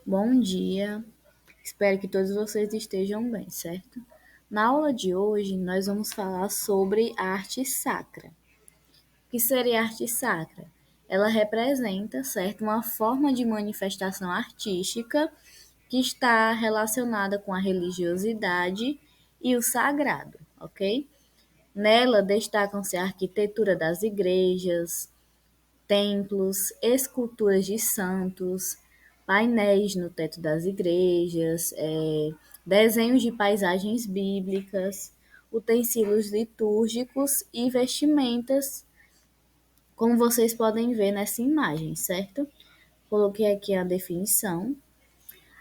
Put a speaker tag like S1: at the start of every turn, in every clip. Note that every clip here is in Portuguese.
S1: Bom dia, espero que todos vocês estejam bem, certo? Na aula de hoje, nós vamos falar sobre a arte sacra. O que seria a arte sacra? Ela representa, certo, uma forma de manifestação artística que está relacionada com a religiosidade e o sagrado, ok? Nela destacam-se a arquitetura das igrejas, templos, esculturas de santos, painéis no teto das igrejas, desenhos de paisagens bíblicas, utensílios litúrgicos e vestimentas, como vocês podem ver nessa imagem, certo? Coloquei aqui a definição.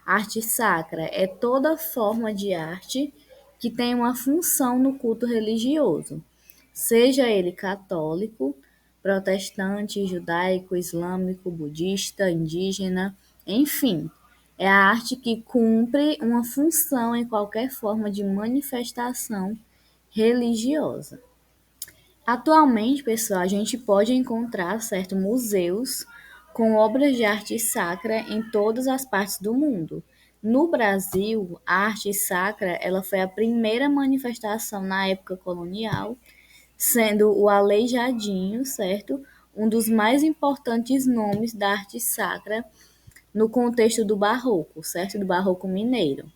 S1: Arte sacra é toda forma de arte que tem uma função no culto religioso, seja ele católico, protestante, judaico, islâmico, budista, indígena, enfim, é a arte que cumpre uma função em qualquer forma de manifestação religiosa. Atualmente, pessoal, a gente pode encontrar certo museus com obras de arte sacra em todas as partes do mundo. No Brasil, a arte sacra ela foi a primeira manifestação na época colonial, sendo o Aleijadinho, certo? Um dos mais importantes nomes da arte sacra no contexto do barroco, certo? Do barroco mineiro.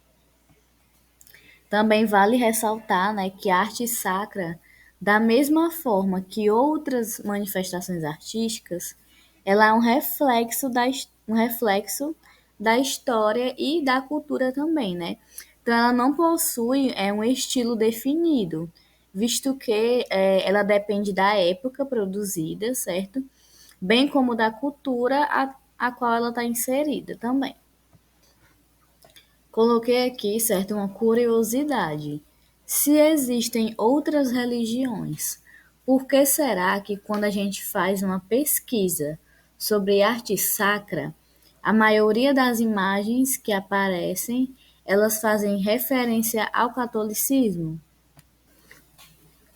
S1: Também vale ressaltar, né, que a arte sacra, da mesma forma que outras manifestações artísticas, ela é um reflexo da história e da cultura também, né? Então, ela não possui um estilo definido, visto que ela depende da época produzida, certo? Bem como da cultura a qual ela está inserida também. Coloquei aqui, certo, uma curiosidade. Se existem outras religiões, por que será que quando a gente faz uma pesquisa sobre arte sacra, a maioria das imagens que aparecem, elas fazem referência ao catolicismo?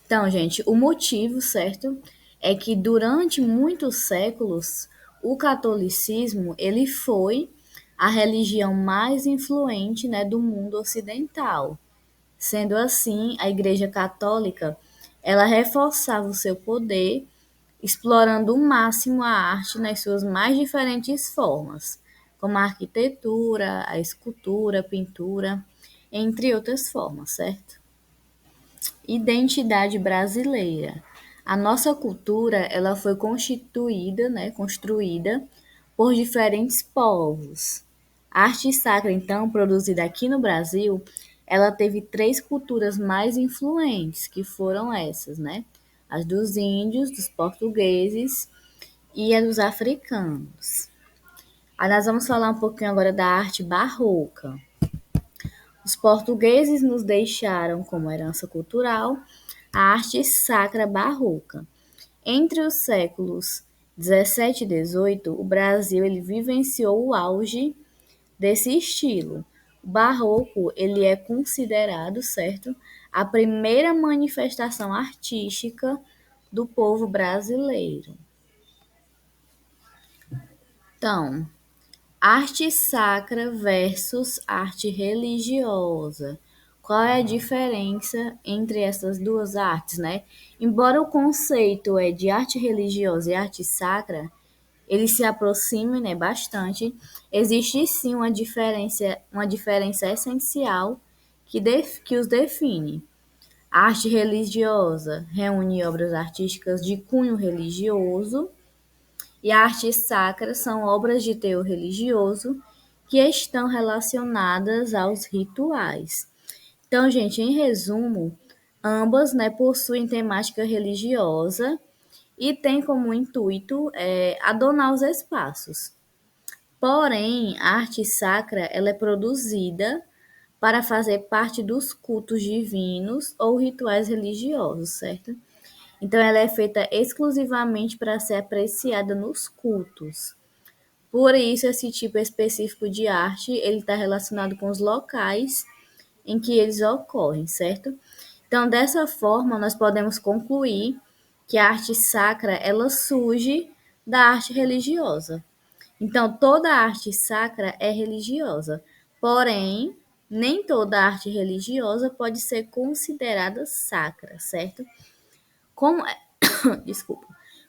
S1: Então, gente, o motivo, certo, é que durante muitos séculos o catolicismo ele foi a religião mais influente, né, do mundo ocidental. Sendo assim, a Igreja Católica ela reforçava o seu poder, explorando o máximo a arte nas suas mais diferentes formas, como a arquitetura, a escultura, a pintura, entre outras formas, certo? Identidade brasileira. A nossa cultura, ela foi constituída, né, construída por diferentes povos. A arte sacra, então, produzida aqui no Brasil, ela teve três culturas mais influentes, que foram essas, né? As dos índios, dos portugueses e a dos africanos. Aí nós vamos falar um pouquinho agora da arte barroca. Os portugueses nos deixaram como herança cultural a arte sacra barroca. Entre os séculos 17 e 18, o Brasil ele vivenciou o auge desse estilo. O barroco ele é considerado, certo, a primeira manifestação artística do povo brasileiro. Então, arte sacra versus arte religiosa. Qual é a diferença entre essas duas artes, né? Embora o conceito é de arte religiosa e arte sacra, eles se aproximem, né, bastante. Existe sim uma diferença essencial que os define. A arte religiosa reúne obras artísticas de cunho religioso, e a arte sacra são obras de teor religioso que estão relacionadas aos rituais. Então, gente, em resumo, ambas, né, possuem temática religiosa e têm como intuito adornar os espaços. Porém, a arte sacra ela é produzida para fazer parte dos cultos divinos ou rituais religiosos, certo? Então, ela é feita exclusivamente para ser apreciada nos cultos. Por isso, esse tipo específico de arte, ele está relacionado com os locais em que eles ocorrem, certo? Então, dessa forma, nós podemos concluir que a arte sacra, ela surge da arte religiosa. Então, toda arte sacra é religiosa, porém, nem toda arte religiosa pode ser considerada sacra, certo? Como, desculpa.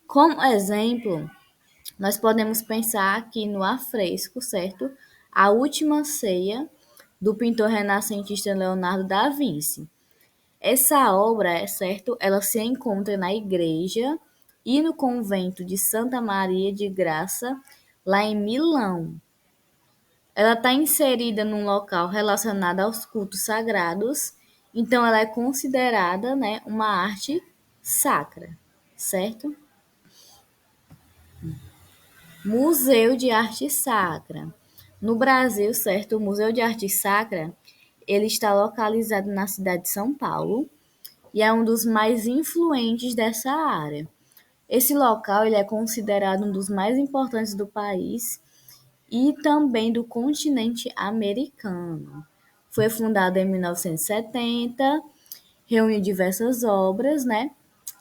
S1: Como exemplo, nós podemos pensar aqui no afresco, certo? A Última Ceia, do pintor renascentista Leonardo da Vinci. Essa obra, certo? Ela se encontra na igreja e no convento de Santa Maria de Graça, lá em Milão. Ela está inserida num local relacionado aos cultos sagrados, então ela é considerada, né, uma arte sacra, certo? Museu de Arte Sacra. No Brasil, certo, o Museu de Arte Sacra, ele está localizado na cidade de São Paulo e é um dos mais influentes dessa área. Esse local ele é considerado um dos mais importantes do país e também do continente americano. Foi fundado em 1970, reúne diversas obras, né?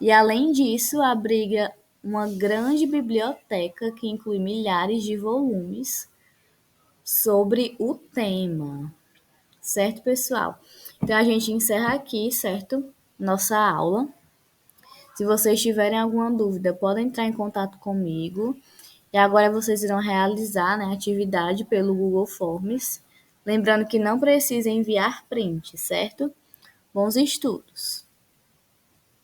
S1: E além disso, abriga uma grande biblioteca que inclui milhares de volumes sobre o tema. Certo, pessoal? Então a gente encerra aqui, certo? Nossa aula. Se vocês tiverem alguma dúvida, podem entrar em contato comigo. E agora vocês irão realizar, né, a atividade pelo Google Forms. Lembrando que não precisa enviar print, certo? Bons estudos!